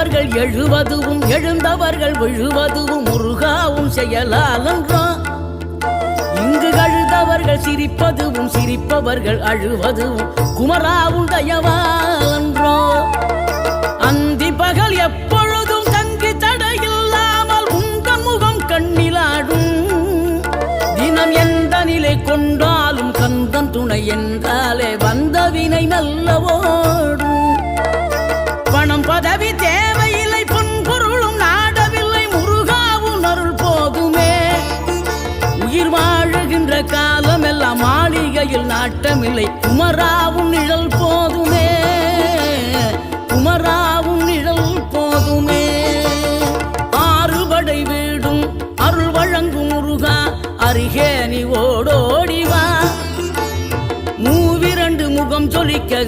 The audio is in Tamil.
விழுந்தவர்கள் எழுவதுவும் எழுந்தவர்கள் விழுவதுவும் முருகாவும் செயலாலன்றோ. இங்கு அழுதவர்கள் சிரிப்பதுவும் சிரிப்பவர்கள் அழுவதுவும் குமராவும் தயவாலன்றோ. அந்தி பகல் எப்பொழுதும் தங்கி தடையில்லாமல் உங்கள் முகம் கண்ணிலாடும். தினம் எந்த நிலை கொண்டாலும் கந்தன் துணை என்றாலே வந்த வினை நல்லவோடும். பணம் பதவி தேவையில்லை பொன்பொருளும் நாடவில்லை முருகாவும் அருள் போதுமே. உயிர் வாழுகின்ற காலம் எல்லாம் மாளிகையில் நாட்டமில்லை குமராவும் நிழல் போதுமே. குமராவும் நிழல் போதுமே. ஆறுபடை வீடும் அருள் வழங்கும் முருகா அருகே நீ ஓடோடிவா. மூவிரண்டு முகம் சொலிக்க